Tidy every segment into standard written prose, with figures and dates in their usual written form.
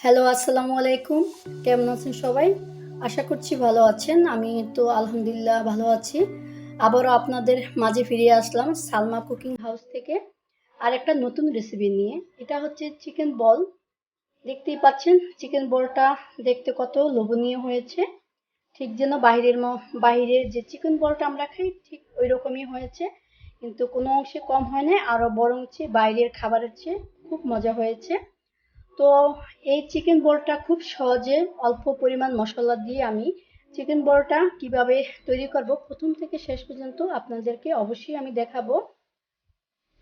Hello, আসসালামু আলাইকুম। কেমন আছেন সবাই? আশা করছি ভালো আছেন। আমি তো আলহামদুলিল্লাহ ভালো আছি। আবারও আপনাদের মাঝে ফিরে আসলাম সালমা কুকিং হাউস থেকে আরেকটা নতুন রেসিপি নিয়ে। এটা হচ্ছে চিকেন বল। দেখতেই পাচ্ছেন চিকেন বলটা দেখতে কত লোভনীয় হয়েছে। ঠিক যেন বাইরের যে চিকেন বলটা আমরা খাই ঠিক ওই রকমই হয়েছে। কিন্তু কোনো অংশে কম হয় নাই, আরো বরং বাইরের খাবারের চেয়ে খুব মজা হয়েছে। তো এই চিকেন বলটা খুব সহজে অল্প পরিমাণ মশলা দিয়ে আমি চিকেন বলটা কিভাবে তৈরি করব প্রথম থেকে শেষ পর্যন্ত আপনাদেরকে অবশ্যই আমি দেখাবো।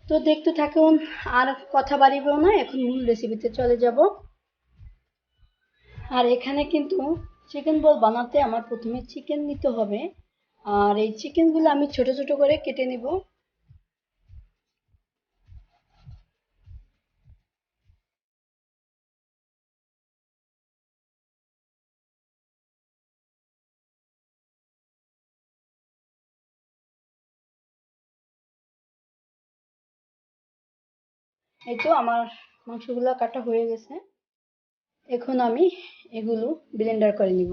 তো দেখতে থাকুন, আর কথা বাড়িব না, এখন মূল রেসিপিতে চলে যাব। আর এখানে কিন্তু চিকেন বল বানাতে আমার প্রথমে চিকেন নিতে হবে। আর এই চিকেনগুলো আমি ছোট ছোট করে কেটে নিব। এই তো আমার মাংসগুলো কাটা হয়ে গেছে। এখন আমি এগুলো ব্লেন্ডার করে নিব।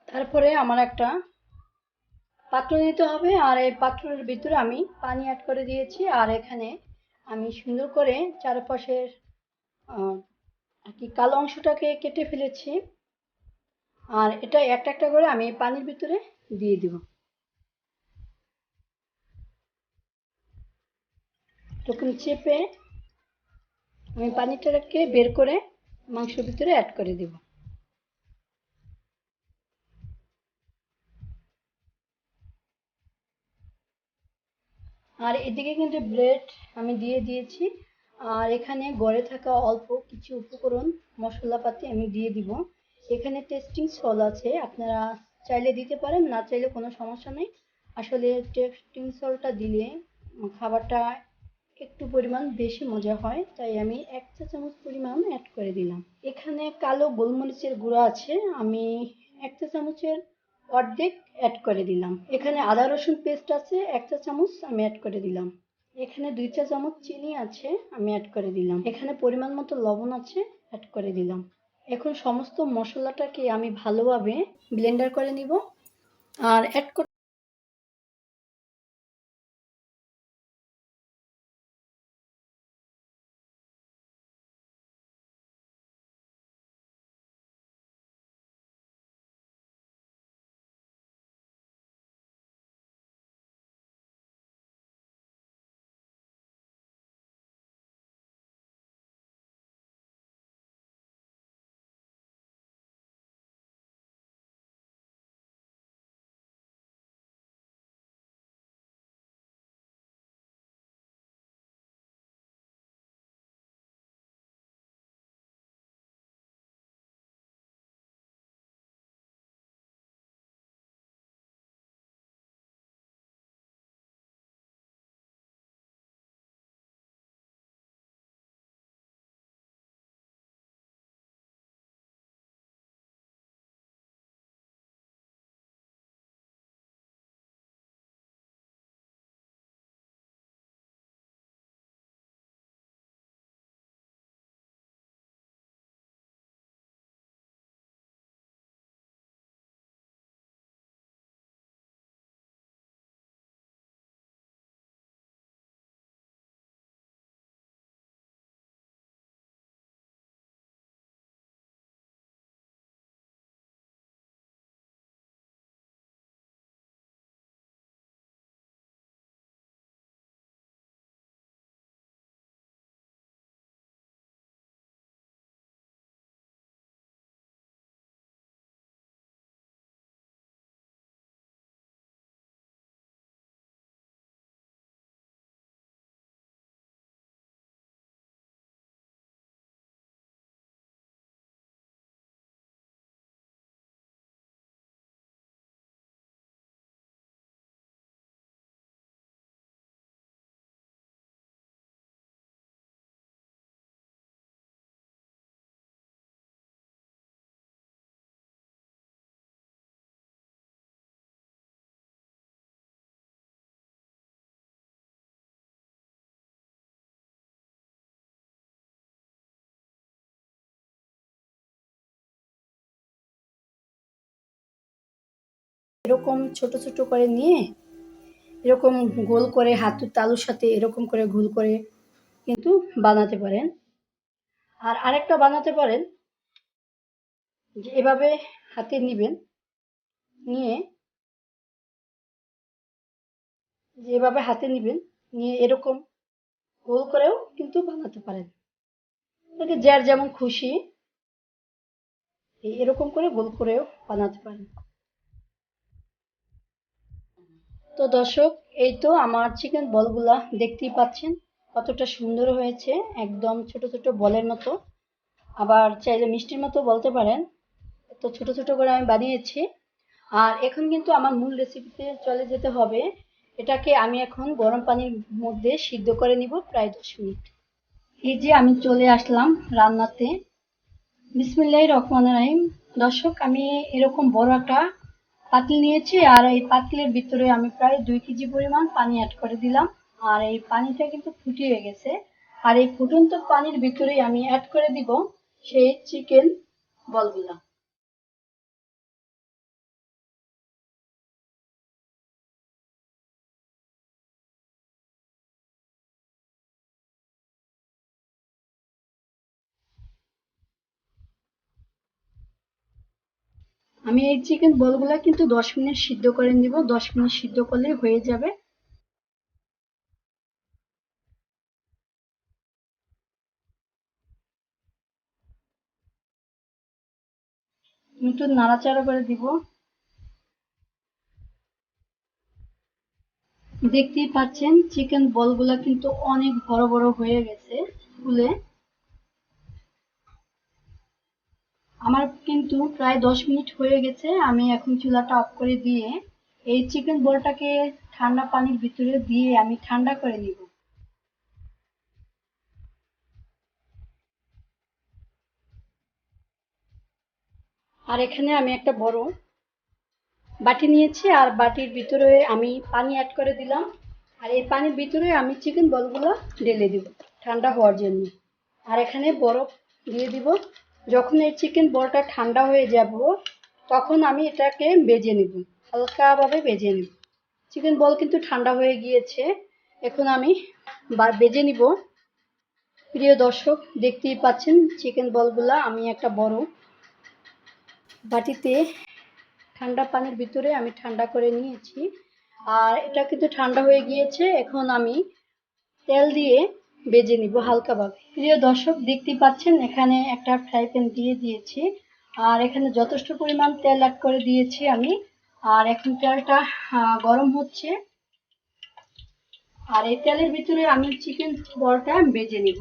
তারপরে আমার একটা পাত্র নিতে হবে, আর এই পাত্রের ভিতরে আমি পানি অ্যাড করে দিয়েছি। আর এখানে আমি সুন্দর করে চারপাশের আহ, আর কি কালো অংশটাকে কেটে ফেলেছি। আর এটা একটা একটা করে আমি পানির ভিতরে দিয়ে দিব। তখন চেপে আমি পানিটাকে বের করে মাংসের ভিতরে অ্যাড করে দিব। আর এদিকে কিন্তু ব্রেড আমি দিয়ে দিয়েছি। আর এখানে গড়ে থাকা অল্প কিছু উপকরণ মশলাপাতি আমি দিয়ে দিব। এখানে টেস্টিং সল্ট আছে, আপনারা চাইলে দিতে পারেন, না চাইলে কোনো সমস্যা নেই। আসলে টেস্টিং সল্টটা দিলে খাবারটা একটু পরিমাণ বেশি মজা হয়, তাই আমি 1 চা চামচ পরিমাণ অ্যাড করে দিলাম। এখানে কালো গোলমরিচের গুঁড়া আছে, আমি 1 চা চামচের অর্ধেক অ্যাড করে দিলাম। এখানে আদা রসুন পেস্ট আছে 1 চা চামচ, আমি অ্যাড করে দিলাম। এখানে 2 চা চামচ চিনি আছে, আমি অ্যাড করে দিলাম। এখানে পরিমাণ মতো লবণ আছে, অ্যাড করে দিলাম। এখন সমস্ত মশলাটাকে আমি ভালোভাবে ব্লেন্ডার করে নিব। আর অ্যাড এরকম ছোট ছোট করে নিয়ে এরকম গোল করে হাতের তালুর সাথে এরকম করে গোল করে কিন্তু বানাতে পারেন। আর আরেকটা বানাতে পারেন যে এভাবে হাতে নিবেন, নিয়ে যেভাবে হাতে নিবেন নিয়ে এরকম গোল করেও কিন্তু বানাতে পারেন। এটাকে যার যেমন খুশি এরকম করে গোল করেও বানাতে পারেন। তো দর্শক, এই তো আমার চিকেন বলগুলা দেখতেই পাচ্ছেন কতটা সুন্দর হয়েছে, একদম ছোট ছোট বলের মতো, আবার চাইলে মিষ্টির মতো বলতে পারেন। তো ছোট ছোট করে আমি বানিয়েছি। আর এখন কিন্তু আমার মূল রেসিপিতে চলে যেতে হবে। এটাকে আমি এখন গরম পানির মধ্যে সিদ্ধ করে নিব প্রায় 10 মিনিট। এই যে আমি চলে আসলাম রান্নাতে। বিসমিল্লাহির রহমানির রহিম। দর্শক, আমি এরকম বড় একটা পাতিল নিয়েছি, আর এই পাতিলের ভিতরে আমি প্রায় 2 কেজি পরিমাণ পানি অ্যাড করে দিলাম। আর এই পানিটা কিন্তু ফুটিয়ে গেছে। আর এই ফুটন্ত পানির ভিতরেই আমি অ্যাড করে দিব সেই চিকেন বলগুলা। আমি এই চিকেন বলগুলা কিন্তু 10 মিনিট সিদ্ধ করে নিব, 10 মিনিট সিদ্ধ করলেই হয়ে যাবে। একটু নাড়াচাড়া করে দিব। দেখতেই পাচ্ছেন চিকেন বলগুলা কিন্তু অনেক বড় বড় হয়ে গেছে ফুলে। আমার কিন্তু প্রায় 10 মিনিট হয়ে গেছে। আমি এখন চুলাটা অফ করে দিয়ে এই চিকেন বলটাকে ঠান্ডা পানির ভিতরে দিয়ে আমি ঠান্ডা করে নিব। আর এখানে আমি একটা বড় বাটি নিয়েছি, আর বাটির ভিতরে আমি পানি অ্যাড করে দিলাম। আর এই পানির ভিতরে আমি চিকেন বলগুলো ঢেলে দিব ঠান্ডা হওয়ার জন্য। আর এখানে বরফ দিয়ে দিব। যখন এই চিকেন বলটা ঠান্ডা হয়ে যাব তখন আমি এটাকে ভেজে নেব, হালকাভাবে ভেজে নেব। চিকেন বল কিন্তু ঠান্ডা হয়ে গিয়েছে, এখন আমি ভেজে নিব। প্রিয় দর্শক, দেখতেই পাচ্ছেন চিকেন বলগুলা আমি একটা বড় বাটিতে ঠান্ডা পানির ভিতরে আমি ঠান্ডা করে নিয়েছি। আর এটা কিন্তু ঠান্ডা হয়ে গিয়েছে, এখন আমি তেল দিয়ে ভেজে নিব হালকাভাবে। প্রিয় দর্শক, দেখতেই পাচ্ছেন এখানে একটা ফ্রাই প্যান দিয়ে দিয়েছি, আর এখানে যথেষ্ট পরিমাণ তেল অ্যাড করে দিয়েছি আমি। আর এখন তেলটা গরম হচ্ছে, আর এই তেলের ভিতরে আমি চিকেন বলটা ভেজে নিব।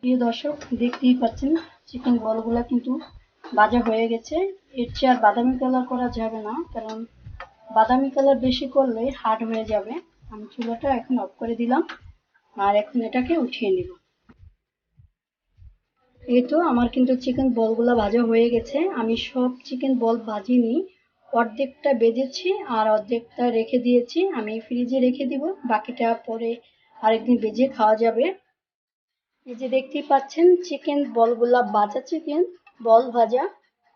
প্রিয় দর্শক, দেখতেই পাচ্ছেন চিকেন বলগুলা কিন্তু ভাজা হয়ে গেছে। এর চেয়ে আর বাদামি কালার করা যাবে না, কারণ বাদামি কালার বেশি করলে হার্ড হয়ে যাবে। আমি চুলাটা এখন অফ করে দিলাম, আর এখন এটাকে উঠিয়ে নিব। এই তো আমার কিন্তু চিকেন বলগুলা ভাজা হয়ে গেছে। আমি সব চিকেন বল ভাজিনি, অর্ধেকটা ভেজেছি আর অর্ধেকটা রেখে দিয়েছি। আমি ফ্রিজে রেখে দিব, বাকিটা পরে আরেকদিন ভেজে খাওয়া যাবে। এই যে দেখতেই পাচ্ছেন চিকেন বলগুলা ভাজা, চিকেন বল ভাজা।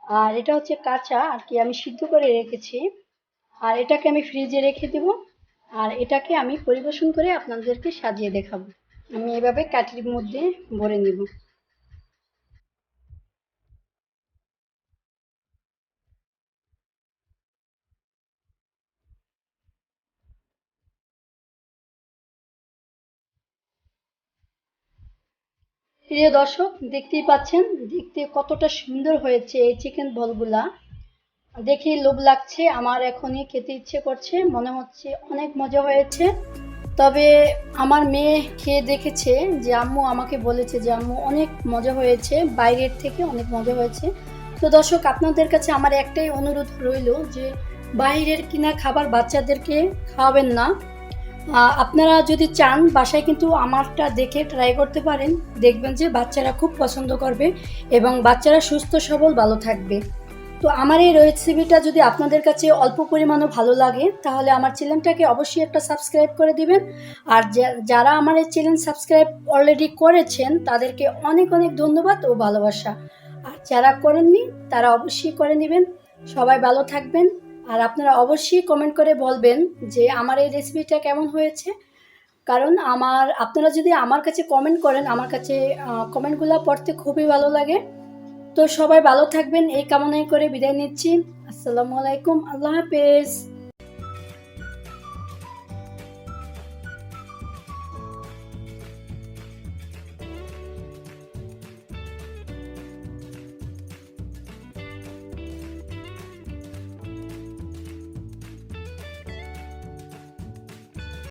আর এটা হচ্ছে কাঁচা আর কি, আমি সিদ্ধ করে রেখেছি। আর এটাকে আমি ফ্রিজে রেখে দিব, আর এটাকে আমি পরিবেশন করে আপনাদেরকে সাজিয়ে দেখাবো। আমি এভাবে কাঠির মধ্যে ভরে নিব। প্রিয় দর্শক, দেখতেই পাচ্ছেন দেখতে কতটা সুন্দর হয়েছে এই চিকেন বলগুলা। দেখে লোভ লাগছে, আমার এখনই খেতে ইচ্ছে করছে, মনে হচ্ছে অনেক মজা হয়েছে। তবে আমার মেয়ে খেয়ে দেখেছে, যে আম্মু আমাকে বলেছে যে আম্মু অনেক মজা হয়েছে, বাইরের থেকে অনেক মজা হয়েছে। তো দর্শক, আপনাদের কাছে আমার একটাই অনুরোধ রইল যে বাইরের কিনা খাবার বাচ্চাদেরকে খাওয়াবেন না। আপনারা যদি চান বাসায় কিন্তু আমারটা দেখে ট্রাই করতে পারেন, দেখবেন যে বাচ্চারা খুব পছন্দ করবে এবং বাচ্চারা সুস্থ সবল ভালো থাকবে। তো আমার এই রেসিপিটা যদি আপনাদের কাছে অল্প পরিমাণও ভালো লাগে তাহলে আমার চ্যানেলটাকে অবশ্যই একটা সাবস্ক্রাইব করে দিবেন। আর যারা আমার এই চ্যানেল সাবস্ক্রাইব অলরেডি করেছেন তাদেরকে অনেক অনেক ধন্যবাদ ও ভালোবাসা। আর যারা করেননি তারা অবশ্যই করে নেবেন। সবাই ভালো থাকবেন। আর আপনারা অবশ্যই কমেন্ট করে বলবেন যে আমার এই রেসিপিটা কেমন হয়েছে। কারণ আপনারা যদি আমার কাছে কমেন্ট করেন, আমার কাছে কমেন্টগুলো পড়তে খুবই ভালো লাগে। তো সবাই ভালো থাকবেন এই কামনাই করে বিদায় নিচ্ছি। আসসালামু আলাইকুম, আল্লাহ হাফেজ।